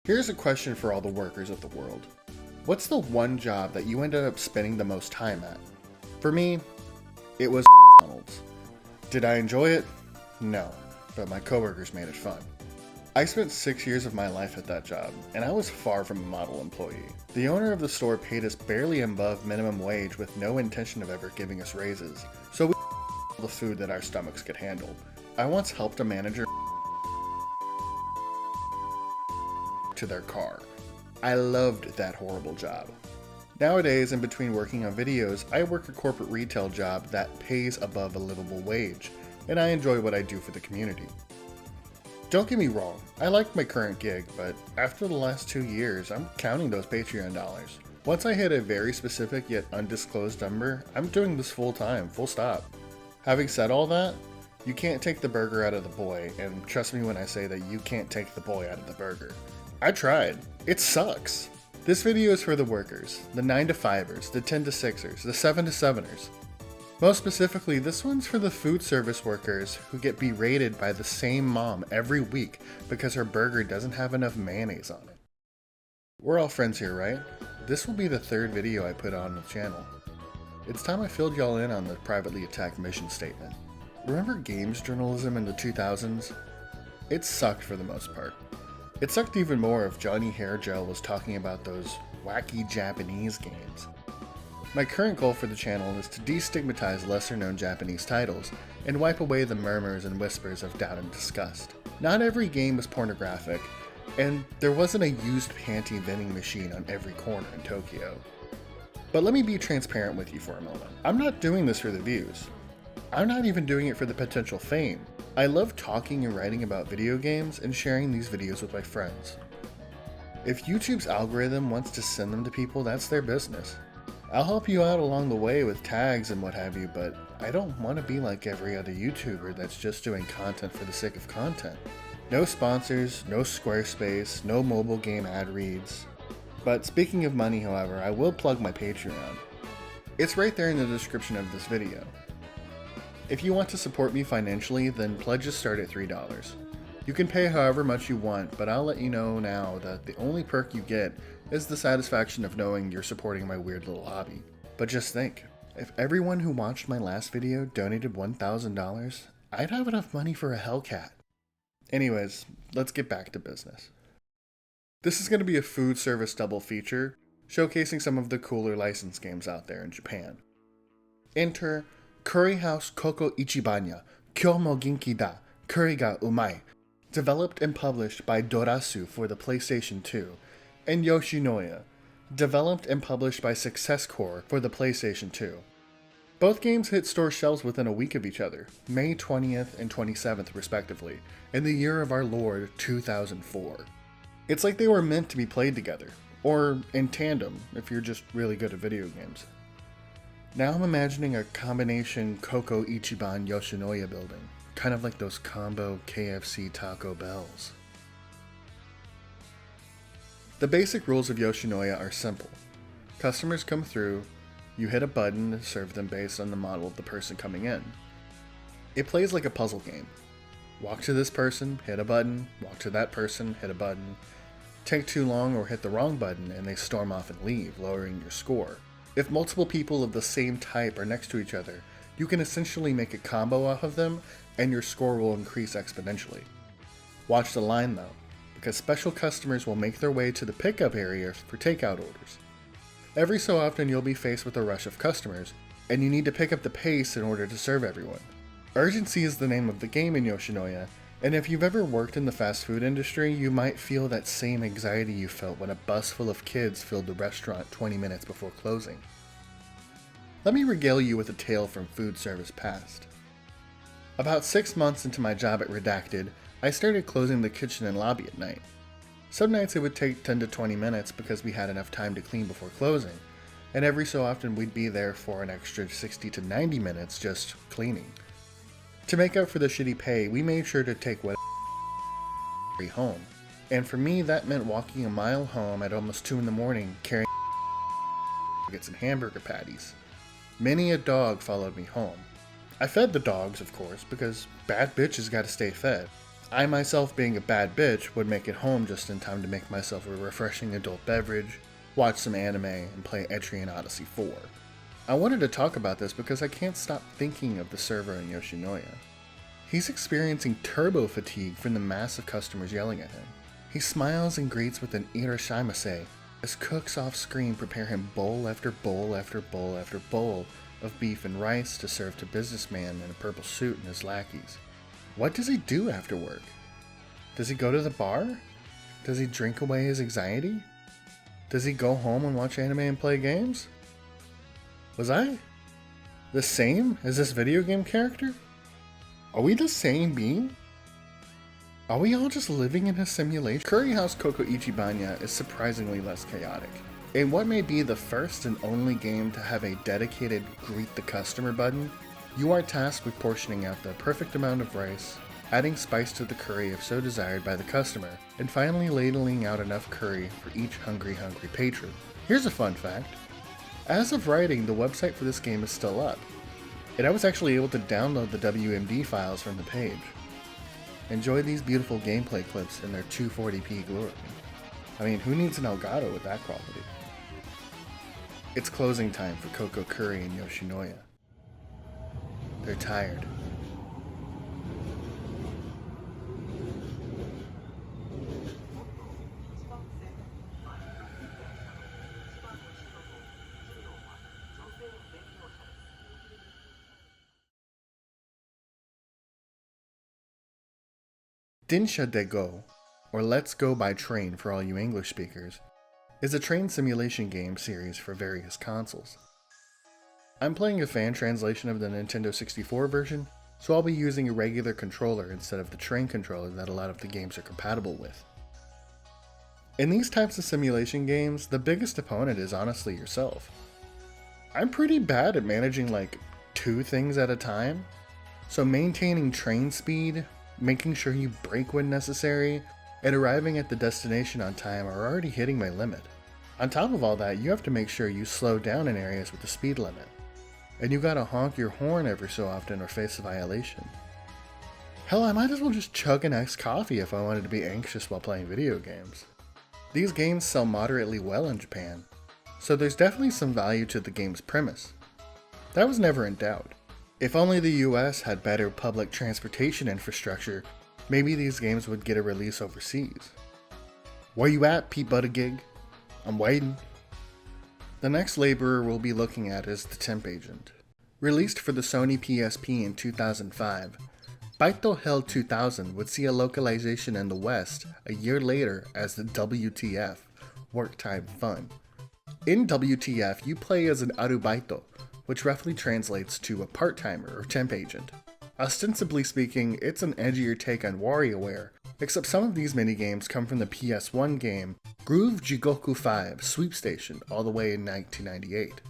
Here's a question for all the workers of the world. What's the one job that you ended up spending the most time at? For me, it was McDonald's. Did I enjoy it? No, but my coworkers made it fun. I spent 6 years of my life at that job, and I was far from a model employee. The owner of the store paid us barely above minimum wage with no intention of ever giving us raises, so we the food that our stomachs could handle. I once helped a manager to their car. I loved that horrible job. Nowadays, in between working on videos, I work a corporate retail job that pays above a livable wage, and I enjoy what I do for the community. Don't get me wrong, I like my current gig, but after the last 2 years, I'm counting those Patreon dollars. Once I hit a very specific yet undisclosed number, I'm doing this full time, full stop. Having said all that, you can't take the burger out of the boy, and trust me when I say that you can't take the boy out of the burger. I tried. It sucks. This video is for the workers, the 9 to 5ers, the 10 to 6ers, the 7 to 7ers. Most specifically, this one's for the food service workers who get berated by the same mom every week because her burger doesn't have enough mayonnaise on it. We're all friends here, right? This will be the 3rd video I put on the channel. It's time I filled y'all in on the Privatelyattack mission statement. Remember games journalism in the 2000s? It sucked for the most part. It sucked even more if Johnny Hairgel was talking about those wacky Japanese games. My current goal for the channel is to destigmatize lesser-known Japanese titles and wipe away the murmurs and whispers of doubt and disgust. Not every game was pornographic, and there wasn't a used panty vending machine on every corner in Tokyo. But let me be transparent with you for a moment. I'm not doing this for the views. I'm not even doing it for the potential fame. I love talking and writing about video games and sharing these videos with my friends. If YouTube's algorithm wants to send them to people, that's their business. I'll help you out along the way with tags and what have you, but I don't want to be like every other YouTuber that's just doing content for the sake of content. No sponsors, no Squarespace, no mobile game ad reads. But speaking of money, however, I will plug my Patreon. It's right there in the description of this video. If you want to support me financially, then pledges start at $3. You can pay however much you want, but I'll let you know now that the only perk you get is the satisfaction of knowing you're supporting my weird little hobby. But just think, if everyone who watched my last video donated $1,000, I'd have enough money for a Hellcat. Anyways, let's get back to business. This is going to be a food service double feature, showcasing some of the cooler licensed games out there in Japan. Enter Curry House Koko Ichibanya, Kyo mo Ginki da, Curry ga Umai, developed and published by Dorasu for the PlayStation 2, and Yoshinoya, developed and published by Success Core for the PlayStation 2. Both games hit store shelves within a week of each other, May 20th and 27th respectively, in the year of our Lord 2004. It's like they were meant to be played together, or in tandem if you're just really good at video games. Now I'm imagining a combination Koko Ichiban Yoshinoya building, kind of like those combo KFC Taco Bells. The basic rules of Yoshinoya are simple. Customers come through, you hit a button to serve them based on the model of the person coming in. It plays like a puzzle game. Walk to this person, hit a button, walk to that person, hit a button. Take too long or hit the wrong button and they storm off and leave, lowering your score. If multiple people of the same type are next to each other, you can essentially make a combo off of them and your score will increase exponentially. Watch the line though, because special customers will make their way to the pickup area for takeout orders. Every so often you'll be faced with a rush of customers, and you need to pick up the pace in order to serve everyone. Urgency is the name of the game in Yoshinoya, and if you've ever worked in the fast food industry, you might feel that same anxiety you felt when a bus full of kids filled the restaurant 20 minutes before closing. Let me regale you with a tale from food service past. About 6 months into my job at Redacted, I started closing the kitchen and lobby at night. Some nights it would take 10 to 20 minutes because we had enough time to clean before closing, and every so often we'd be there for an extra 60 to 90 minutes just cleaning. To make up for the shitty pay, we made sure to take what home, and for me that meant walking a mile home at almost 2 in the morning carrying nuggets and hamburger patties. Many a dog followed me home. I fed the dogs, of course, because bad bitches gotta stay fed. I myself, being a bad bitch, would make it home just in time to make myself a refreshing adult beverage, watch some anime, and play Etrian Odyssey 4. I wanted to talk about this because I can't stop thinking of the server in Yoshinoya. He's experiencing turbo fatigue from the mass of customers yelling at him. He smiles and greets with an irashaimase as cooks off screen prepare him bowl after bowl after bowl after bowl of beef and rice to serve to businessman in a purple suit and his lackeys. What does he do after work? Does he go to the bar? Does he drink away his anxiety? Does he go home and watch anime and play games? Was I the same as this video game character? Are we the same being? Are we all just living in a simulation? Curry House Koko Ichibanya is surprisingly less chaotic. In what may be the first and only game to have a dedicated Greet the Customer button, you are tasked with portioning out the perfect amount of rice, adding spice to the curry if so desired by the customer, and finally ladling out enough curry for each hungry patron. Here's a fun fact. As of writing, the website for this game is still up, and I was actually able to download the WMD files from the page. Enjoy these beautiful gameplay clips in their 240p glory. I mean, who needs an Elgato with that quality? It's closing time for Koko Curry and Yoshinoya. They're tired. Dinsha de Go, or Let's Go by Train for all you English speakers, is a train simulation game series for various consoles. I'm playing a fan translation of the Nintendo 64 version, so I'll be using a regular controller instead of the train controller that a lot of the games are compatible with. In these types of simulation games, the biggest opponent is honestly yourself. I'm pretty bad at managing like 2 things at a time, so maintaining train speed, making sure you brake when necessary, and arriving at the destination on time are already hitting my limit. On top of all that, you have to make sure you slow down in areas with the speed limit. And you gotta honk your horn every so often or face a violation. Hell, I might as well just chug an iced coffee if I wanted to be anxious while playing video games. These games sell moderately well in Japan, so there's definitely some value to the game's premise. That was never in doubt. If only the US had better public transportation infrastructure, maybe these games would get a release overseas. Where you at, Pete Buttigieg? I'm waiting. The next laborer we'll be looking at is the Temp Agent. Released for the Sony PSP in 2005, Baito Hell 2000 would see a localization in the West a year later as the WTF, Work Time Fun. In WTF, you play as an arubaito, which roughly translates to a part-timer or temp agent. Ostensibly speaking, it's an edgier take on WarioWare, except some of these minigames come from the PS1 game Groove Jigoku 5 Sweep Station all the way in 1998.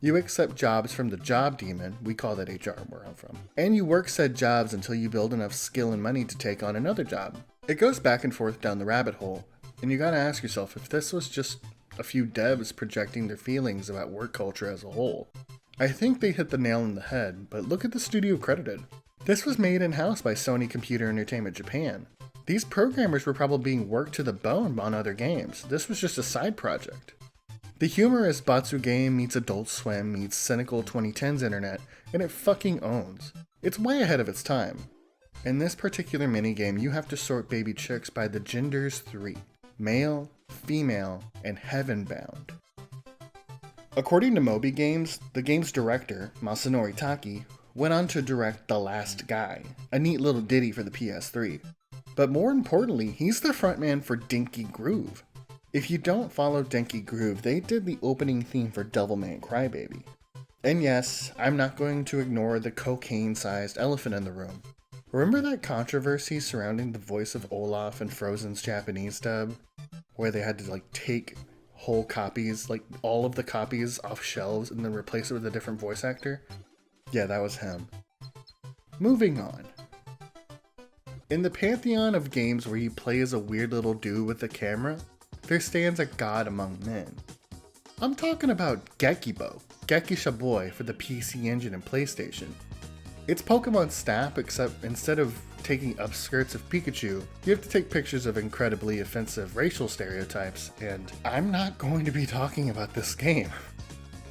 You accept jobs from the job demon, we call that HR where I'm from, and you work said jobs until you build enough skill and money to take on another job. It goes back and forth down the rabbit hole, and you gotta ask yourself if this was just a few devs projecting their feelings about work culture as a whole. I think they hit the nail on the head, but look at the studio credited. This was made in-house by Sony Computer Entertainment Japan. These programmers were probably being worked to the bone on other games. This was just a side project. The humor is Batsu Game meets Adult Swim meets cynical 2010s internet, and it fucking owns. It's way ahead of its time. In this particular minigame, you have to sort baby chicks by the genders 3, male, female, and heaven-bound. According to Moby Games, the game's director, Masanori Taki, went on to direct The Last Guy, a neat little ditty for the PS3. But more importantly, he's the frontman for Dinky Groove. If you don't follow Dinky Groove, they did the opening theme for Devilman Crybaby. And yes, I'm not going to ignore the cocaine-sized elephant in the room. Remember that controversy surrounding the voice of Olaf in Frozen's Japanese dub? Where they had to take whole copies, all of the copies off shelves and then replace it with a different voice actor? Yeah, that was him. Moving on. In the pantheon of games where you play as a weird little dude with a camera, there stands a god among men. I'm talking about Gekibo, Gekisha Boy for the PC Engine and PlayStation. It's Pokemon Snap, except instead of taking upskirts of Pikachu, you have to take pictures of incredibly offensive racial stereotypes, and I'm not going to be talking about this game.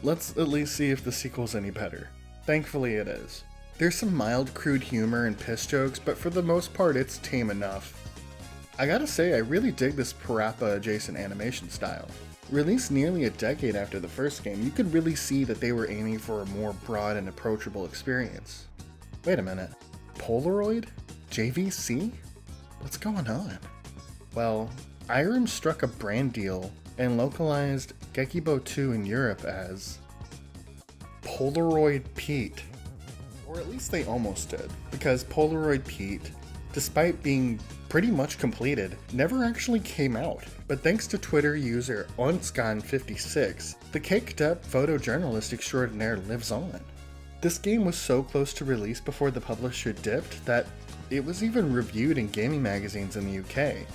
Let's at least see if the sequel's any better. Thankfully it is. There's some mild crude humor and piss jokes, but for the most part it's tame enough. I gotta say, I really dig this Parappa adjacent animation style. Released nearly a decade after the first game, you could really see that they were aiming for a more broad and approachable experience. Wait a minute. Polaroid? JVC? What's going on? Well, Irem struck a brand deal and localized Gekibo 2 in Europe as Polaroid Pete. Or at least they almost did, because Polaroid Pete, despite being pretty much completed, never actually came out. But thanks to Twitter user Onscan56, the caked-up photojournalist extraordinaire lives on. This game was so close to release before the publisher dipped that it was even reviewed in gaming magazines in the UK.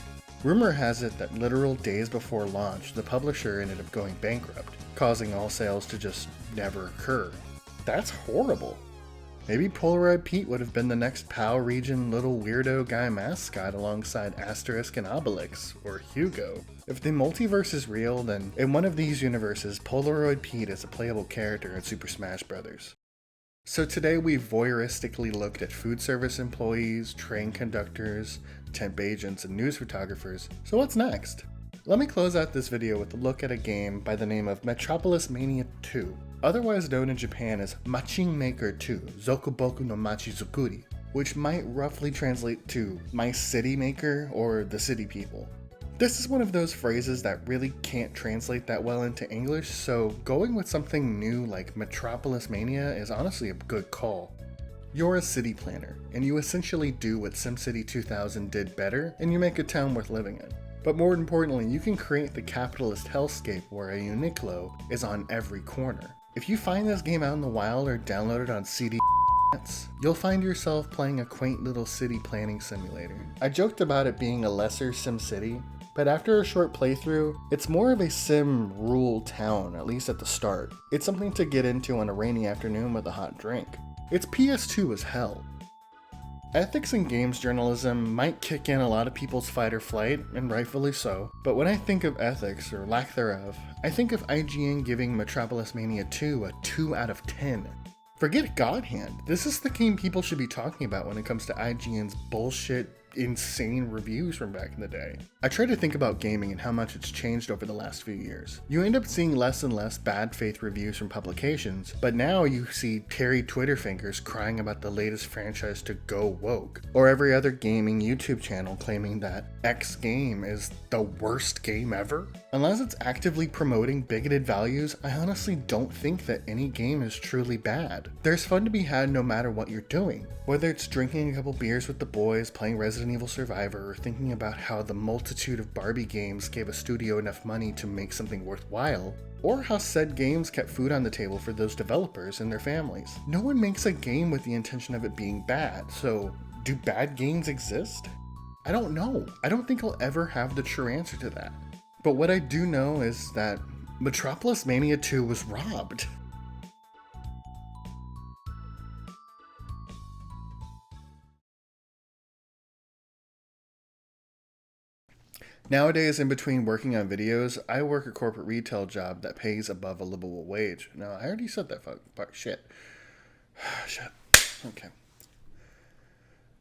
Rumor has it that literal days before launch, the publisher ended up going bankrupt, causing all sales to just never occur. That's horrible. Maybe Polaroid Pete would have been the next PAL region little weirdo guy mascot alongside Asterisk and Obelix, or Hugo. If the multiverse is real, then in one of these universes, Polaroid Pete is a playable character in Super Smash Bros. So today we've voyeuristically looked at food service employees, train conductors, temp agents, and news photographers. So what's next? Let me close out this video with a look at a game by the name of Metropolis Mania 2, otherwise known in Japan as Machin Maker 2, Zokuboku no Machizukuri, which might roughly translate to My City Maker or The City People. This is one of those phrases that really can't translate that well into English, so going with something new like Metropolis Mania is honestly a good call. You're a city planner, and you essentially do what SimCity 2000 did better, and you make a town worth living in. But more importantly, you can create the capitalist hellscape where a Uniqlo is on every corner. If you find this game out in the wild or download it on CD, you'll find yourself playing a quaint little city planning simulator. I joked about it being a lesser SimCity, but after a short playthrough, it's more of a sim rule town, at least at the start. It's something to get into on a rainy afternoon with a hot drink. It's PS2 as hell. Ethics in games journalism might kick in a lot of people's fight or flight, and rightfully so, but when I think of ethics, or lack thereof, I think of IGN giving Metropolis Mania 2 a 2 out of 10. Forget God Hand, this is the game people should be talking about when it comes to IGN's bullshit, insane reviews from back in the day. I try to think about gaming and how much it's changed over the last few years. You end up seeing less and less bad faith reviews from publications, but now you see Terry Twitterfingers crying about the latest franchise to go woke, or every other gaming YouTube channel claiming that X game is the worst game ever. Unless it's actively promoting bigoted values, I honestly don't think that any game is truly bad. There's fun to be had no matter what you're doing. Whether it's drinking a couple beers with the boys, playing Resident Evil Survivor, or thinking about how the multitude of Barbie games gave a studio enough money to make something worthwhile, or how said games kept food on the table for those developers and their families. No one makes a game with the intention of it being bad, so do bad games exist? I don't know. I don't think I'll ever have the true answer to that. But what I do know is that Metropolis Mania 2 was robbed. Nowadays, in between working on videos, I work a corporate retail job that pays above a livable wage. No, I already said that fuck shit. Shit. Okay.